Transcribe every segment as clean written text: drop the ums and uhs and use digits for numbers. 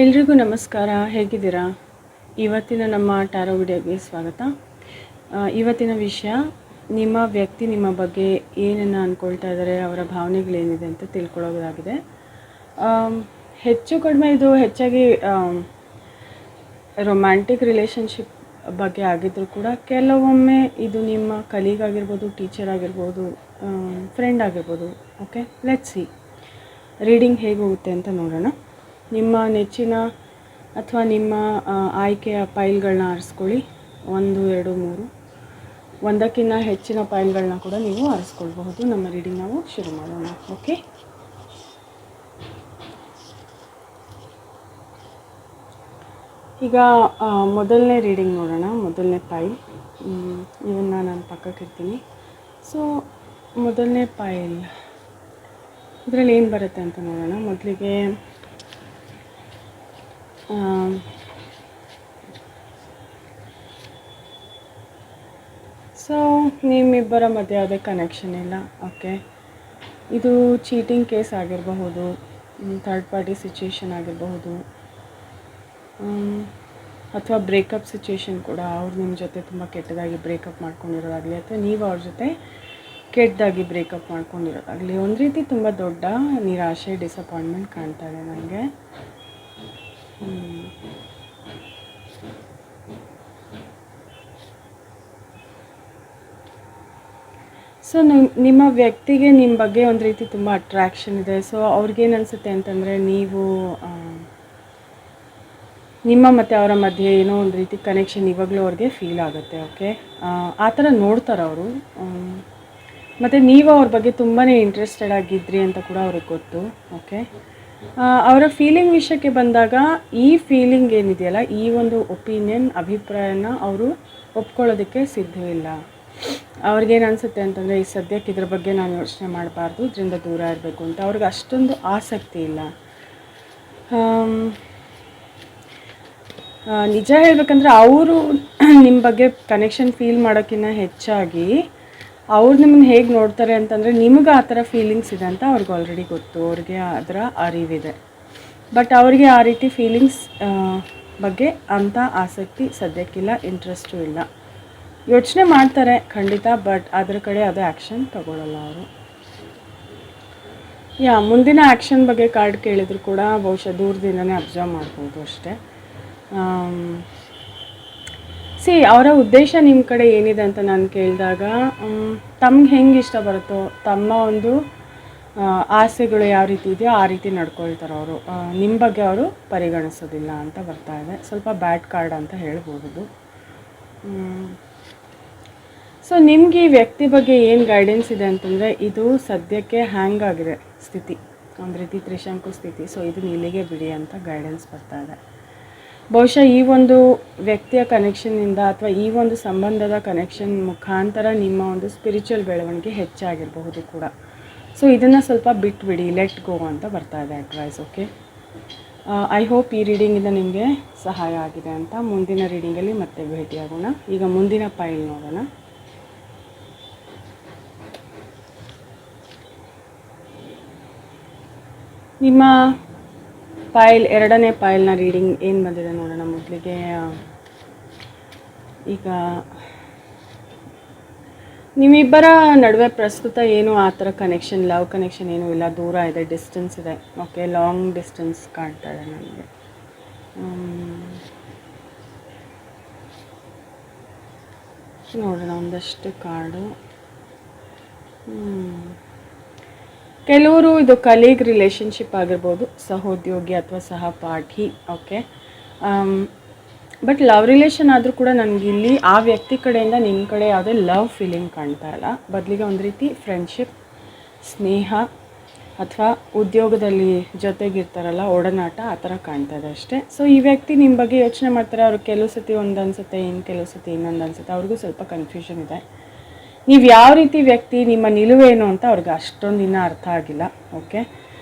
ಎಲ್ರಿಗೂ ನಮಸ್ಕಾರ. ಹೇಗಿದ್ದೀರಾ? ಇವತ್ತಿನ ನಮ್ಮ ಟ್ಯಾರೋ ವಿಡಿಯೋಗೆ ಸ್ವಾಗತ. ಇವತ್ತಿನ ವಿಷಯ, ನಿಮ್ಮ ವ್ಯಕ್ತಿ ನಿಮ್ಮ ಬಗ್ಗೆ ಏನನ್ನು ಅಂದ್ಕೊಳ್ತಾ ಇದ್ದಾರೆ, ಅವರ ಭಾವನೆಗಳೇನಿದೆ ಅಂತ ತಿಳ್ಕೊಳ್ಳೋದಾಗಿದೆ. ಹೆಚ್ಚು ಕಡಿಮೆ ಇದು ಹೆಚ್ಚಾಗಿ ರೊಮ್ಯಾಂಟಿಕ್ ರಿಲೇಷನ್ಶಿಪ್ ಬಗ್ಗೆ ಆಗಿದ್ದರೂ ಕೂಡ ಕೆಲವೊಮ್ಮೆ ಇದು ನಿಮ್ಮ ಕಲೀಗ್ ಆಗಿರ್ಬೋದು, ಟೀಚರ್ ಆಗಿರ್ಬೋದು, ಫ್ರೆಂಡ್ ಆಗಿರ್ಬೋದು. ಓಕೆ, ಲೆಟ್ಸ್ ಸಿ ರೀಡಿಂಗ್ ಹೇಗೆ ಹೋಗುತ್ತೆ ಅಂತ ನೋಡೋಣ. ನಿಮ್ಮ ನೆಚ್ಚಿನ ಅಥವಾ ನಿಮ್ಮ ಆಯ್ಕೆಯ ಫೈಲ್ಗಳನ್ನ ಆರಿಸ್ಕೊಳ್ಳಿ. 1, 2, 3 ಒಂದಕ್ಕಿಂತ ಹೆಚ್ಚಿನ ಫೈಲ್ಗಳನ್ನ ಕೂಡ ನೀವು ಆರಿಸ್ಕೊಳ್ಬಹುದು. ನಮ್ಮ ರೀಡಿಂಗ್ ನಾವು ಶುರು ಮಾಡೋಣ. ಓಕೆ, ಈಗ ಮೊದಲನೇ ರೀಡಿಂಗ್ ನೋಡೋಣ. ಮೊದಲನೇ ಫೈಲ್ ಇವನ್ನ ನಾನು ಪಕ್ಕಕ್ಕೆ ಇರ್ತೀನಿ. ಸೊ ಮೊದಲನೇ ಫೈಲ್ ಇದರಲ್ಲಿ ಏನು ಬರುತ್ತೆ ಅಂತ ನೋಡೋಣ. ಮೊದಲಿಗೆ ಸೊ ನಿಮ್ಮಿಬ್ಬರ ಮಧ್ಯೆ ಯಾವುದೇ ಕನೆಕ್ಷನ್ ಇಲ್ಲ. ಓಕೆ, ಇದು ಚೀಟಿಂಗ್ ಕೇಸ್ ಆಗಿರಬಹುದು, ಥರ್ಡ್ ಪಾರ್ಟಿ ಸಿಚುವೇಶನ್ ಆಗಿರಬಹುದು, ಅಥವಾ ಬ್ರೇಕಪ್ ಸಿಚುವೇಶನ್ ಕೂಡ. ಅವ್ರು ನಿಮ್ಮ ಜೊತೆ ತುಂಬ ಕೆಟ್ಟದಾಗಿ ಬ್ರೇಕಪ್ ಮಾಡ್ಕೊಂಡಿರೋದಾಗಲಿ ಅಥವಾ ನೀವು ಅವ್ರ ಜೊತೆ ಕೆಟ್ಟದಾಗಿ ಬ್ರೇಕಪ್ ಮಾಡ್ಕೊಂಡಿರೋದಾಗಲಿ. ಒಂದು ರೀತಿ ತುಂಬ ದೊಡ್ಡ ನಿರಾಶೆ, ಡಿಸಪಾಯಿಂಟ್ಮೆಂಟ್ ಕಾಣ್ತಾ ಇದೆ ನನಗೆ. ಸೊ ನಿಮ್ಮ ವ್ಯಕ್ತಿಗೆ ನಿಮ್ಮ ಬಗ್ಗೆ ಒಂದು ರೀತಿ ತುಂಬ ಅಟ್ರ್ಯಾಕ್ಷನ್ ಇದೆ. ಸೊ ಅವ್ರಿಗೇನು ಅನಿಸುತ್ತೆ ಅಂತಂದರೆ, ನೀವು ನಿಮ್ಮ ಮತ್ತು ಅವರ ಮಧ್ಯೆ ಏನೋ ಒಂದು ರೀತಿ ಕನೆಕ್ಷನ್ ಇವಾಗಲೂ ಅವ್ರಿಗೆ ಫೀಲ್ ಆಗುತ್ತೆ. ಓಕೆ, ಆ ಥರ ನೋಡ್ತಾರೆ ಅವರು. ಮತ್ತು ನೀವು ಅವ್ರ ಬಗ್ಗೆ ತುಂಬಾ ಇಂಟ್ರೆಸ್ಟೆಡ್ ಆಗಿದ್ರಿ ಅಂತ ಕೂಡ ಅವ್ರಿಗೆ ಗೊತ್ತು. ಓಕೆ, ಅವರ ಫೀಲಿಂಗ್ ವಿಷಯಕ್ಕೆ ಬಂದಾಗ, ಈ ಫೀಲಿಂಗ್ ಏನಿದೆಯಲ್ಲ, ಈ ಒಂದು ಒಪಿನಿಯನ್, ಅಭಿಪ್ರಾಯನ ಅವರು ಒಪ್ಕೊಳ್ಳೋದಕ್ಕೆ ಸಿದ್ಧವಿಲ್ಲ. ಅವ್ರಿಗೇನು ಅನಿಸುತ್ತೆ ಅಂತಂದರೆ, ಈ ಸದ್ಯಕ್ಕೆ ಇದ್ರ ಬಗ್ಗೆ ನಾನು ಯೋಚನೆ ಮಾಡಬಾರ್ದು, ಇದರಿಂದ ದೂರ ಇರಬೇಕು ಅಂತ ಅವ್ರಿಗೆ ಅಷ್ಟೊಂದು ಆಸಕ್ತಿ ಇಲ್ಲ. ನಿಜ ಹೇಳಬೇಕಂದ್ರೆ, ಅವರು ನಿಮ್ಮ ಬಗ್ಗೆ ಕನೆಕ್ಷನ್ ಫೀಲ್ ಮಾಡೋಕ್ಕಿಂತ ಹೆಚ್ಚಾಗಿ ಅವ್ರು ನಿಮ್ಮನ್ನು ಹೇಗೆ ನೋಡ್ತಾರೆ ಅಂತಂದರೆ, ನಿಮಗೆ ಆ ಥರ ಫೀಲಿಂಗ್ಸ್ ಇದೆ ಅಂತ ಅವ್ರಿಗೆ ಆಲ್ರೆಡಿ ಗೊತ್ತು, ಅವ್ರಿಗೆ ಅದರ ಅರಿವಿದೆ. ಬಟ್ ಅವರಿಗೆ ಆ ರೀತಿ ಫೀಲಿಂಗ್ಸ್ ಬಗ್ಗೆ ಅಂಥ ಆಸಕ್ತಿ ಸದ್ಯಕ್ಕಿಲ್ಲ, ಇಂಟ್ರೆಸ್ಟು ಇಲ್ಲ. ಯೋಚನೆ ಮಾಡ್ತಾರೆ ಖಂಡಿತ, ಬಟ್ ಅದ್ರ ಕಡೆ ಅದೇ ಆ್ಯಕ್ಷನ್ ತಗೊಳ್ಳಲ್ಲ ಅವರು. ಮುಂದಿನ ಆ್ಯಕ್ಷನ್ ಬಗ್ಗೆ ಕಾರ್ಡ್ ಕೇಳಿದ್ರು ಕೂಡ ಬಹುಶಃ ದೂರದಿಂದನೇ ಅಬ್ಸರ್ವ್ ಮಾಡ್ಬೋದು ಅಷ್ಟೇ. ಅವರ ಉದ್ದೇಶ ನಿಮ್ಮ ಕಡೆ ಏನಿದೆ ಅಂತ ನಾನು ಕೇಳಿದಾಗ, ತಮ್ಗೆ ಹೆಂಗೆ ಇಷ್ಟ ಬರುತ್ತೋ, ತಮ್ಮ ಒಂದು ಆಸೆಗಳು ಯಾವ ರೀತಿ ಇದೆಯೋ ಆ ರೀತಿ ನಡ್ಕೊಳ್ತಾರೆ ಅವರು. ನಿಮ್ಮ ಬಗ್ಗೆ ಅವರು ಪರಿಗಣಿಸೋದಿಲ್ಲ ಅಂತ ಬರ್ತಾ ಇದೆ. ಸ್ವಲ್ಪ ಬ್ಯಾಡ್ ಕಾರ್ಡ್ ಅಂತ ಹೇಳ್ಬೋದು. ಸೊ ನಿಮಗೆ ಈ ವ್ಯಕ್ತಿ ಬಗ್ಗೆ ಏನು ಗೈಡೆನ್ಸ್ ಇದೆ ಅಂತಂದರೆ, ಇದು ಸದ್ಯಕ್ಕೆ ಹ್ಯಾಂಗ್ ಆಗಿದೆ ಸ್ಥಿತಿ, ಒಂದು ರೀತಿ ತ್ರಿಶಂಕು ಸ್ಥಿತಿ. ಸೊ ಇದನ್ನ ಇಲ್ಲಿಗೆ ಬಿಡಿ ಅಂತ ಗೈಡೆನ್ಸ್ ಬರ್ತಾ ಇದೆ. ಬಹುಶಃ ಈ ಒಂದು ವ್ಯಕ್ತಿಯ ಕನೆಕ್ಷನ್ನಿಂದ ಅಥವಾ ಈ ಒಂದು ಸಂಬಂಧದ ಕನೆಕ್ಷನ್ ಮುಖಾಂತರ ನಿಮ್ಮ ಒಂದು ಸ್ಪಿರಿಚುವಲ್ ಬೆಳವಣಿಗೆ ಹೆಚ್ಚಾಗಿರಬಹುದು ಕೂಡ. ಸೊ ಇದನ್ನು ಸ್ವಲ್ಪ ಬಿಟ್ಬಿಡಿ, ಲೆಟ್ ಗೋ ಅಂತ ಬರ್ತಾ ಇದೆ ಅಡ್ವೈಸ್. ಓಕೆ, ಐ ಹೋಪ್ ಈ ರೀಡಿಂಗಿಂದ ನಿಮಗೆ ಸಹಾಯ ಆಗಿದೆ ಅಂತ. ಮುಂದಿನ ರೀಡಿಂಗಲ್ಲಿ ಮತ್ತೆ ಭೇಟಿಯಾಗೋಣ. ಈಗ ಮುಂದಿನ ಫೈಲ್ ನೋಡೋಣ. ನಿಮ್ಮ ಫೈಲ್, ಎರಡನೇ ಫೈಲ್ನ ರೀಡಿಂಗ್ ಏನು ಬಂದಿದೆ ನೋಡೋಣ. ಮೊದಲಿಗೆ ಈಗ ನಿಮ್ಮಿಬ್ಬರ ನಡುವೆ ಪ್ರಸ್ತುತ ಏನು ಆ ಥರ ಕನೆಕ್ಷನ್, ಲವ್ ಕನೆಕ್ಷನ್ ಏನೂ ಇಲ್ಲ, ದೂರ ಇದೆ, ಡಿಸ್ಟೆನ್ಸ್ ಇದೆ. ಓಕೆ, ಲಾಂಗ್ ಡಿಸ್ಟೆನ್ಸ್ ಕಾಣ್ತಾ ಇದೆ ನನಗೆ. ನೋಡೋಣ ಒಂದಷ್ಟು ಕಾರ್ಡು. ಕೆಲವರು ಇದು ಕಲೀಗ್ ರಿಲೇಷನ್ಶಿಪ್ ಆಗಿರ್ಬೋದು, ಸಹೋದ್ಯೋಗಿ ಅಥವಾ ಸಹಪಾಠಿ. ಓಕೆ, ಬಟ್ ಲವ್ ರಿಲೇಷನ್ ಆದರೂ ಕೂಡ ನನಗಿಲ್ಲಿ ಆ ವ್ಯಕ್ತಿ ಕಡೆಯಿಂದ ನಿಮ್ಮ ಕಡೆ ಯಾವುದೇ ಲವ್ ಫೀಲಿಂಗ್ ಕಾಣ್ತಾ ಇಲ್ಲ. ಬದಲಿಗೆ ಒಂದು ರೀತಿ ಫ್ರೆಂಡ್ಶಿಪ್, ಸ್ನೇಹ ಅಥವಾ ಉದ್ಯೋಗದಲ್ಲಿ ಜೊತೆಗಿರ್ತಾರಲ್ಲ, ಒಡನಾಟ, ಆ ಥರ ಕಾಣ್ತಾ ಇದೆ ಅಷ್ಟೇ. ಸೊ ಈ ವ್ಯಕ್ತಿ ನಿಮ್ಮ ಬಗ್ಗೆ ಯೋಚನೆ ಮಾಡ್ತಾರೆ. ಅವ್ರಿಗೆ ಕೆಲವು ಸತಿ ಒಂದು ಅನಿಸುತ್ತೆ, ಇನ್ನು ಕೆಲವು ಸತಿ ಇನ್ನೊಂದು ಅನಿಸುತ್ತೆ. ಅವ್ರಿಗೂ ಸ್ವಲ್ಪ ಕನ್ಫ್ಯೂಷನ್ ಇದೆ. ನೀವು ಯಾವ ರೀತಿ ವ್ಯಕ್ತಿ, ನಿಮ್ಮ ನಿಲುವೇನು ಅಂತ ಅವ್ರಿಗೆ ಅಷ್ಟೊಂದು ಇನ್ನೂ ಅರ್ಥ ಆಗಿಲ್ಲ. ಓಕೆ,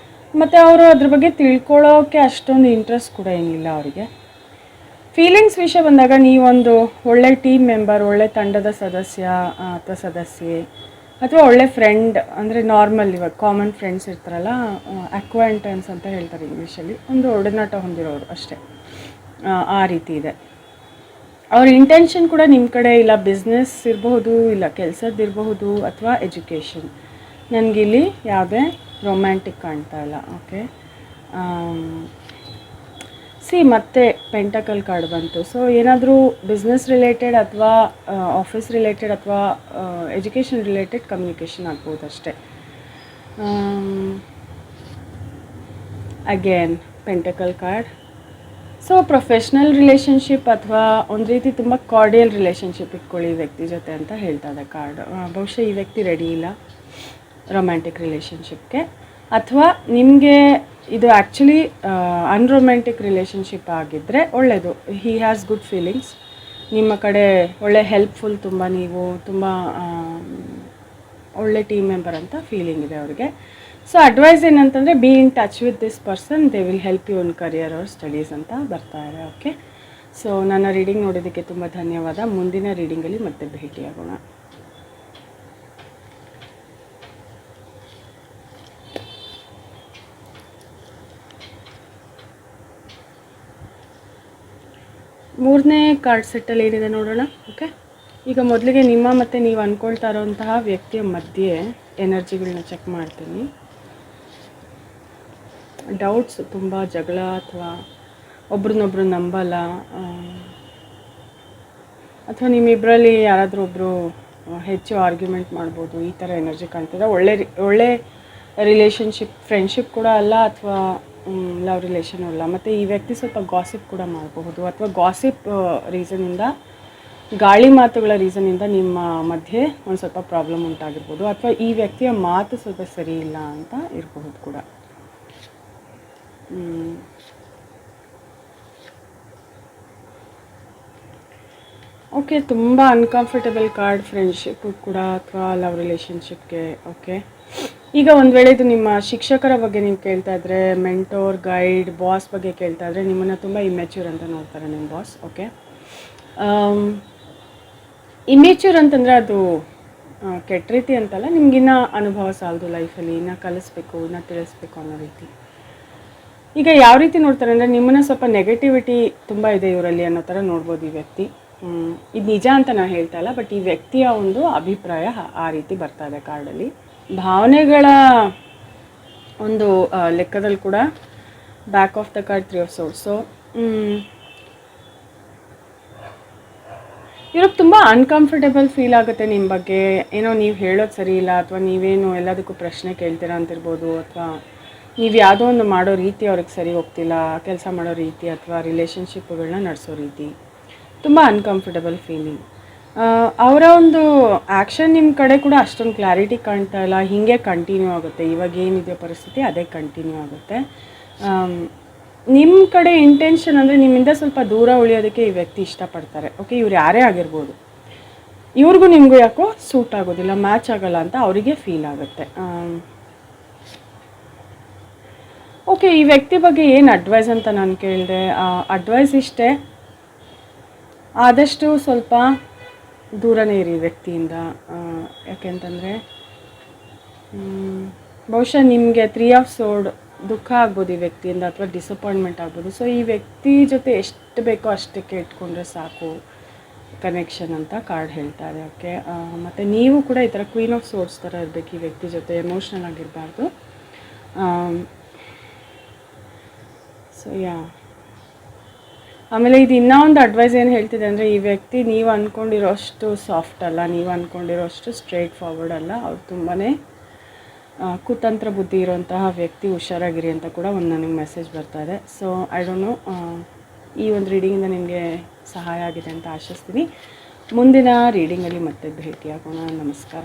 ಮತ್ತು ಅವರು ಅದ್ರ ಬಗ್ಗೆ ತಿಳ್ಕೊಳ್ಳೋಕ್ಕೆ ಅಷ್ಟೊಂದು ಇಂಟ್ರೆಸ್ಟ್ ಕೂಡ ಏನಿಲ್ಲ ಅವರಿಗೆ. ಫೀಲಿಂಗ್ಸ್ ವಿಷಯ ಬಂದಾಗ, ನೀವೊಂದು ಒಳ್ಳೆ ಟೀಮ್ ಮೆಂಬರ್, ಒಳ್ಳೆ ತಂಡದ ಸದಸ್ಯ ಅಥವಾ ಸದಸ್ಯೆ, ಅಥವಾ ಒಳ್ಳೆ ಫ್ರೆಂಡ್, ಅಂದರೆ ನಾರ್ಮಲ್ ಇವಾಗ ಕಾಮನ್ ಫ್ರೆಂಡ್ಸ್ ಇರ್ತಾರಲ್ಲ, ಅಕ್ವಾಂಟೆನ್ಸ್ ಅಂತ ಹೇಳ್ತಾರೆ ಇಂಗ್ಲೀಷಲ್ಲಿ, ಒಂದು ಒಡನಾಟ ಹೊಂದಿರೋರು ಅಷ್ಟೇ. ಆ ರೀತಿ ಇದೆ. ಅವ್ರ ಇಂಟೆನ್ಷನ್ ಕೂಡ ನಿಮ್ಮ ಕಡೆ ಇಲ್ಲ ಬಿಸ್ನೆಸ್ ಇರಬಹುದು, ಇಲ್ಲ ಕೆಲಸದ್ದಿರಬಹುದು, ಅಥವಾ ಎಜುಕೇಷನ್. ನನಗಿಲ್ಲಿ ಯಾವುದೇ ರೊಮ್ಯಾಂಟಿಕ್ ಕಾಣ್ತಾ ಇಲ್ಲ. ಓಕೆ, ಮತ್ತೆ ಪೆಂಟಕಲ್ ಕಾರ್ಡ್ ಬಂತು. ಸೊ ಏನಾದರೂ ಬಿಸ್ನೆಸ್ ರಿಲೇಟೆಡ್ ಅಥವಾ ಆಫೀಸ್ ರಿಲೇಟೆಡ್ ಅಥವಾ ಎಜುಕೇಷನ್ ರಿಲೇಟೆಡ್ ಕಮ್ಯುನಿಕೇಷನ್ ಆಗ್ಬೋದು ಅಷ್ಟೇ. Again pentacle card. So professional relationship ಅಥವಾ ಒಂದು ರೀತಿ ತುಂಬ ಕಾರ್ಡಿಯಲ್ ರಿಲೇಷನ್ಶಿಪ್ ಇಟ್ಕೊಳ್ಳಿ ಈ ವ್ಯಕ್ತಿ ಜೊತೆ ಅಂತ ಹೇಳ್ತಾ ಇದೆ ಕಾರ್ಡ್. ಬಹುಶಃ ಈ ವ್ಯಕ್ತಿ ರೆಡಿ ಇಲ್ಲ ರೊಮ್ಯಾಂಟಿಕ್ ರಿಲೇಷನ್ಶಿಪ್ಗೆ, ಅಥವಾ ನಿಮಗೆ ಇದು ಆ್ಯಕ್ಚುಲಿ ಅನ್ರೊಮ್ಯಾಂಟಿಕ್ ರಿಲೇಷನ್ಶಿಪ್ ಆಗಿದ್ದರೆ ಒಳ್ಳೆಯದು. ಹಿ ಹ್ಯಾಸ್ ಗುಡ್ ಫೀಲಿಂಗ್ಸ್ ನಿಮ್ಮ ಕಡೆ, ಒಳ್ಳೆ ಹೆಲ್ಪ್ಫುಲ್, ತುಂಬ ನೀವು ತುಂಬ ಒಳ್ಳೆ ಟೀಮ್ ಮೆಂಬರ್ ಅಂತ ಫೀಲಿಂಗ್ ಇದೆ ಅವರಿಗೆ. ಸೊ ಅಡ್ವೈಸ್ ಏನಂತಂದರೆ be in touch with this person, they will help you in career or studies ಅಂತ ಬರ್ತಾ ಇದೆ. ಓಕೆ, ಸೊ ನನ್ನ ರೀಡಿಂಗ್ ನೋಡೋದಕ್ಕೆ ತುಂಬ ಧನ್ಯವಾದ. ಮುಂದಿನ ರೀಡಿಂಗಲ್ಲಿ ಮತ್ತೆ ಭೇಟಿಯಾಗೋಣ. ಮೂರನೇ ಕಾರ್ಡ್ ಸೆಟ್ಟಲ್ಲಿ ಏನಿದೆ ನೋಡೋಣ. ಓಕೆ, ಈಗ ಮೊದಲಿಗೆ ನಿಮ್ಮ ಮತ್ತು ನೀವು ಅಂದ್ಕೊಳ್ತಾ ಇರೋಂತಹ ವ್ಯಕ್ತಿಯ ಮಧ್ಯೆ ಎನರ್ಜಿಗಳನ್ನ ಚೆಕ್ ಮಾಡ್ತೀನಿ. ಡೌಟ್ಸ್, ತುಂಬ ಜಗಳ, ಅಥವಾ ಒಬ್ರನ್ನೊಬ್ರು ನಂಬಲ್ಲ, ಅಥವಾ ನಿಮ್ಮಿಬ್ಬರಲ್ಲಿ ಯಾರಾದರೂ ಒಬ್ಬರು ಹೆಚ್ಚು ಆರ್ಗ್ಯುಮೆಂಟ್ ಮಾಡ್ಬೋದು, ಈ ಥರ ಎನರ್ಜಿ ಕಾಣ್ತಿದೆ. ಒಳ್ಳೆ ರಿಲೇಷನ್ಶಿಪ್, ಫ್ರೆಂಡ್ಶಿಪ್ ಕೂಡ ಅಲ್ಲ, ಅಥವಾ ಲವ್ ರಿಲೇಷನ್ ಅಲ್ಲ. ಮತ್ತು ಈ ವ್ಯಕ್ತಿ ಸ್ವಲ್ಪ ಗಾಸಿಪ್ ಕೂಡ ಮಾಡಬಹುದು, ಅಥವಾ ಗಾಸಿಪ್ ರೀಸನಿಂದ, ಗಾಳಿ ಮಾತುಗಳ ರೀಸನಿಂದ ನಿಮ್ಮ ಮಧ್ಯೆ ಒಂದು ಸ್ವಲ್ಪ ಪ್ರಾಬ್ಲಮ್ ಉಂಟಾಗಿರ್ಬೋದು, ಅಥವಾ ಈ ವ್ಯಕ್ತಿಯ ಮಾತು ಸ್ವಲ್ಪ ಸರಿ ಇಲ್ಲ ಅಂತ ಇರಬಹುದು ಕೂಡ. ಓಕೆ, ತುಂಬ ಅನ್ಕಂಫರ್ಟಬಲ್ ಕಾರ್ಡ್ ಫ್ರೆಂಡ್ಶಿಪ್ ಕೂಡ ಅಥವಾ ಲವ್ ರಿಲೇಷನ್ಶಿಪ್ಗೆ. ಓಕೆ, ಈಗ ಒಂದು ವೇಳೆ ಇದು ನಿಮ್ಮ ಶಿಕ್ಷಕರ ಬಗ್ಗೆ ನೀವು ಕೇಳ್ತಾ ಇದ್ರೆ, ಮೆಂಟೋರ್, ಗೈಡ್, ಬಾಸ್ ಬಗ್ಗೆ ಕೇಳ್ತಾ ಇದ್ರೆ, ನಿಮ್ಮನ್ನು ತುಂಬ ಇಮ್ಮೆಚ್ಯೂರ್ ಅಂತ ನೋಡ್ತಾರೆ ನಿಮ್ಮ ಬಾಸ್. ಓಕೆ, ಇಮ್ಮೆಚ್ಯೂರ್ ಅಂತಂದರೆ ಅದು ಕೆಟ್ಟ ರೀತಿ ಅಂತಲ್ಲ, ನಿಮಗಿನ್ನ ಅನುಭವ ಸಾಲದು ಲೈಫಲ್ಲಿ, ಇನ್ನೂ ಕಲಿಸ್ಬೇಕು, ಇನ್ನೂ ತಿಳಿಸ್ಬೇಕು ಅನ್ನೋ ರೀತಿ. ಈಗ ಯಾವ ರೀತಿ ನೋಡ್ತಾರೆ ಅಂದರೆ, ನಿಮ್ಮನ್ನು ಸ್ವಲ್ಪ ನೆಗೆಟಿವಿಟಿ ತುಂಬ ಇದೆ ಇವರಲ್ಲಿ ಅನ್ನೋ ಥರ ನೋಡ್ಬೋದು ಈ ವ್ಯಕ್ತಿ. ಇದು ನಿಜ ಅಂತ ನಾನು ಹೇಳ್ತಾ ಇಲ್ಲ, ಬಟ್ ಈ ವ್ಯಕ್ತಿಯ ಒಂದು ಅಭಿಪ್ರಾಯ ಆ ರೀತಿ ಬರ್ತಾ ಇದೆ ಕಾರ್ಡಲ್ಲಿ. ಭಾವನೆಗಳ ಒಂದು ಲೆಕ್ಕದಲ್ಲಿ ಕೂಡ back of the card 3 of Swords. So ಇವ್ರಿಗೆ ತುಂಬ ಅನ್ಕಂಫರ್ಟೇಬಲ್ ಫೀಲ್ ಆಗುತ್ತೆ ನಿಮ್ಮ ಬಗ್ಗೆ. ಏನೋ ನೀವು ಹೇಳೋದು ಸರಿ ಇಲ್ಲ, ಅಥವಾ ನೀವೇನು ಎಲ್ಲದಕ್ಕೂ ಪ್ರಶ್ನೆ ಕೇಳ್ತೀರಾ ಅಂತಿರ್ಬೋದು, ಅಥವಾ ನೀವು ಯಾವುದೋ ಒಂದು ಮಾಡೋ ರೀತಿ ಅವ್ರಿಗೆ ಸರಿ ಹೋಗ್ತಿಲ್ಲ, ಕೆಲಸ ಮಾಡೋ ರೀತಿ ಅಥವಾ ರಿಲೇಷನ್ಶಿಪ್ಗಳನ್ನ ನಡೆಸೋ ರೀತಿ, ತುಂಬ ಅನ್ಕಂಫರ್ಟಬಲ್ ಫೀಲಿಂಗ್. ಅವರ ಒಂದು ಆ್ಯಕ್ಷನ್ ನಿಮ್ಮ ಕಡೆ ಕೂಡ ಅಷ್ಟೊಂದು ಕ್ಲಾರಿಟಿ ಕಾಣ್ತಾ ಇಲ್ಲ, ಹೀಗೆ ಕಂಟಿನ್ಯೂ ಆಗುತ್ತೆ. ಇವಾಗ ಏನಿದೆಯೋ ಪರಿಸ್ಥಿತಿ ಅದೇ ಕಂಟಿನ್ಯೂ ಆಗುತ್ತೆ. ನಿಮ್ಮ ಕಡೆ ಇಂಟೆನ್ಷನ್ ಅಂದರೆ ನಿಮ್ಮಿಂದ ಸ್ವಲ್ಪ ದೂರ ಉಳಿಯೋದಕ್ಕೆ ಈ ವ್ಯಕ್ತಿ ಇಷ್ಟಪಡ್ತಾರೆ. ಓಕೆ, ಇವ್ರು ಯಾರೇ ಆಗಿರ್ಬೋದು, ಇವ್ರಿಗೂ ನಿಮಗೂ ಯಾಕೋ ಸೂಟ್ ಆಗೋದಿಲ್ಲ, ಮ್ಯಾಚ್ ಆಗೋಲ್ಲ ಅಂತ ಅವರಿಗೆ ಫೀಲ್ ಆಗುತ್ತೆ. ಓಕೆ, ಈ ವ್ಯಕ್ತಿ ಬಗ್ಗೆ ಏನು ಅಡ್ವೈಸ್ ಅಂತ ನಾನು ಕೇಳಿದೆ. ಅಡ್ವೈಸ್ ಇಷ್ಟೇ, ಆದಷ್ಟು ಸ್ವಲ್ಪ ದೂರನೇ ಇರಿ ವ್ಯಕ್ತಿಯಿಂದ. ಯಾಕೆಂತಂದರೆ ಬಹುಶಃ ನಿಮಗೆ 3 of Swords ದುಃಖ ಆಗ್ಬೋದು ಈ ವ್ಯಕ್ತಿಯಿಂದ, ಅಥವಾ ಡಿಸಪಾಯಿಂಟ್ಮೆಂಟ್ ಆಗ್ಬೋದು. ಸೊ ಈ ವ್ಯಕ್ತಿ ಜೊತೆ ಎಷ್ಟು ಬೇಕೋ ಅಷ್ಟಕ್ಕೆ ಇಟ್ಕೊಂಡ್ರೆ ಸಾಕು ಕನೆಕ್ಷನ್ ಅಂತ ಕಾರ್ಡ್ ಹೇಳ್ತಾ ಇದೆ. ಓಕೆ, ಮತ್ತು ನೀವು ಕೂಡ ಈ ಥರ Queen of Swords ಥರ ಇರಬೇಕು ಈ ವ್ಯಕ್ತಿ ಜೊತೆ, ಎಮೋಷ್ನಲ್ ಆಗಿರಬಾರ್ದು. ಸೊ ಆಮೇಲೆ ಇದು ಇನ್ನೂ ಒಂದು ಅಡ್ವೈಸ್ ಏನು ಹೇಳ್ತಿದೆ ಅಂದರೆ, ಈ ವ್ಯಕ್ತಿ ನೀವು ಅಂದ್ಕೊಂಡಿರೋಷ್ಟು ಸಾಫ್ಟ್ ಅಲ್ಲ, ನೀವು ಅಂದ್ಕೊಂಡಿರೋಷ್ಟು ಸ್ಟ್ರೇಟ್ ಫಾರ್ವರ್ಡ್ ಅಲ್ಲ. ಅವ್ರು ತುಂಬಾ ಕುತಂತ್ರ ಬುದ್ಧಿ ಇರೋಂತಹ ವ್ಯಕ್ತಿ, ಹುಷಾರಾಗಿರಿ ಅಂತ ಕೂಡ ಒಂದು ನನಗೆ ಮೆಸೇಜ್ ಬರ್ತಾ ಇದೆ. ಸೊ ಐ ಡೋಂಟ್ ನೋ, ಈ ಒಂದು ರೀಡಿಂಗಿಂದ ನಿಮಗೆ ಸಹಾಯ ಆಗಿದೆ ಅಂತ ಆಶಿಸ್ತೀನಿ. ಮುಂದಿನ ರೀಡಿಂಗಲ್ಲಿ ಮತ್ತೆ ಭೇಟಿಯಾಗೋಣ. ನಮಸ್ಕಾರ.